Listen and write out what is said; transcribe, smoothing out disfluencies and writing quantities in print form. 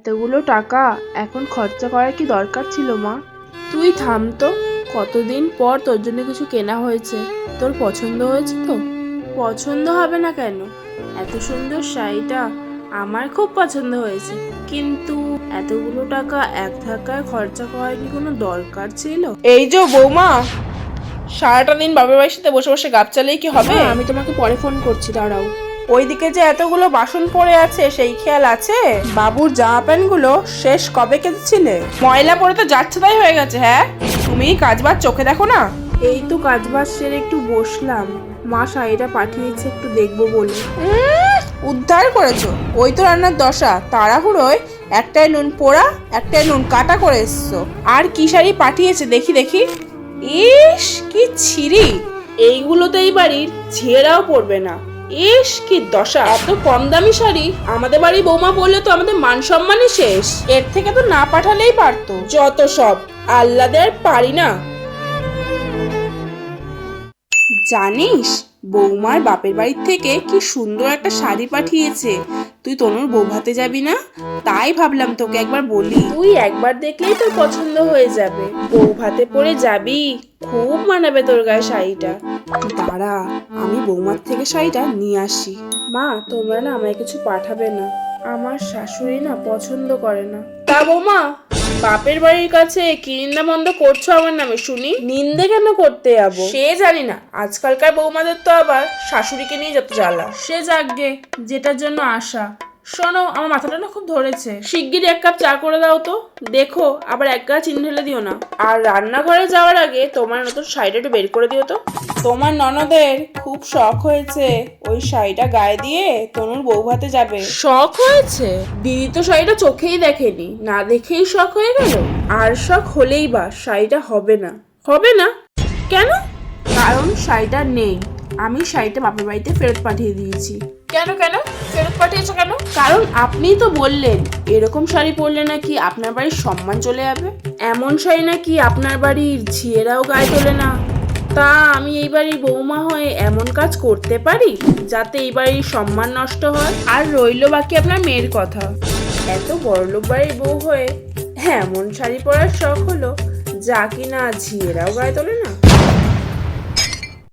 এতগুলো টাকা এখন খরচা করার কি দরকার ছিল মা? তুই থাম তো, কতদিন পর তোর জন্য কিছু কেনা হয়েছে। তোর পছন্দ হয়েছে তো? পছন্দ হবে না কেন? এত সুন্দর শাড়িটা আমার খুব পছন্দ হয়েছে, কিন্তু এতগুলো টাকা এক ধাক্কায় খরচা করার কি কোনো দরকার ছিল? এই যে বৌমা, সারাটা দিন বাবার বাড়ির সাথে বসে বসে গাপ চালিয়ে কি হবে? আমি তোমাকে পরে ফোন করছি, দাঁড়াও। ওইদিকে যে এতগুলো বাসন পড়ে আছে সেই খেয়াল আছে? বাবুর জামা প্যান্ট গুলো শেষ কবে কেচেছিলে? ময়লা পড়ে তো যাচ্ছে তাই হয়ে গেছে। হ্যাঁ, তুমি কাজবাজ চোখে দেখো না? এই তো কাজবাজ সেরে একটু বসলাম, মা শাড়িটা পাঠিয়েছে একটু দেখবো বলে। উদ্ধার করেছো। ওই তো রান্নার দশা, তাড়াহুড়োয় একটাই নুন পোড়া একটাই নুন কাটা করে এসছো। আর কি শাড়ি পাঠিয়েছে দেখি দেখি। ইস কি ছিরি, এইগুলো তো এই বাড়ির ঝিয়েরাও পরবে না। ইস কি দশা, এত কম দামি শাড়ি আমাদের বাড়ি বৌমা পরলে তো আমাদের মান সম্মানই শেষ। এর থেকে তো না পাঠালেই পারতো। যত সব, আল্লাদের আর পারি না। জানিস বৌমার বাপের বাড়ির থেকে কি সুন্দর একটা শাড়ি পাঠিয়েছে। তুই তনুর বউ ভাতে যাবি না? তাই ভাবলাম তোকে একবার বলি। তুই একবার দেখলেই তোর পছন্দ হয়ে যাবে। বউ ভাতে পরে যাবি, খুব মানাবে তোর গায়ে শাড়িটা। দাঁড়া, আমি বৌমার থেকে শাড়িটা নিয়ে আসি। মা, তোমরা না আমায় কিছু পাঠাবে না, আমার শাশুড়ি না পছন্দ করে না। তা বৌমা, বাপের বাড়ির কাছে কি নিন্দা মন্দ করছো আমার নামে শুনি? নিন্দে কেন করতে যাবো? সে জানি না, আজকালকার বৌমাদের তো আবার শাশুড়িকে নিয়ে যত জ্বালা। সে যাকগে, যেটার জন্য আশা। শোনো, আমার মাথাটা না খুব ধরেছে, শিগগিরই এক কাপ চা করে দাও তো। দেখো আবার এক গাছ চিনি ঢেলে দিও না। আর রান্নাঘরে যাওয়ার আগে তোমার নতুন শাড়িটা একটু বের করে দিও তো। তোমার ননদের খুব শখ হয়েছে ওই শাড়িটা গায়ে দিয়ে তনুর বউ ভাতে যাবে। শখ হয়েছে? দিদি তো শাড়িটা চোখেই দেখেনি, না দেখেই শখ হয়ে গেল। আর শখ হলেই বা শাড়িটা হবে না। হবে না কেন? কারণ শাড়িটা নেই। আমি শাড়িটা বাপের বাড়িতে ফেরত পাঠিয়ে দিয়েছি। কেন কেন ফেরত পাঠিয়েছো কেন? কারণ আপনিই তো বললেন এরকম শাড়ি পরলে নাকি আপনার বাড়ির সম্মান চলে যাবে। এমন শাড়ি নাকি আপনার বাড়ির ঝিয়েরাও গায়ে তোলে না। তা আমি এই বাড়ির বৌমা হয়ে এমন কাজ করতে পারি যাতে এই বাড়ির সম্মান নষ্ট হয়? আর রইলো বাকি আপনার মেয়ের কথা। এত বড়লোক বাড়ির বউ হয়ে এমন শাড়ি পরার শখ হলো যা কিনা ঝিয়েরাও গায়ে তোলে না।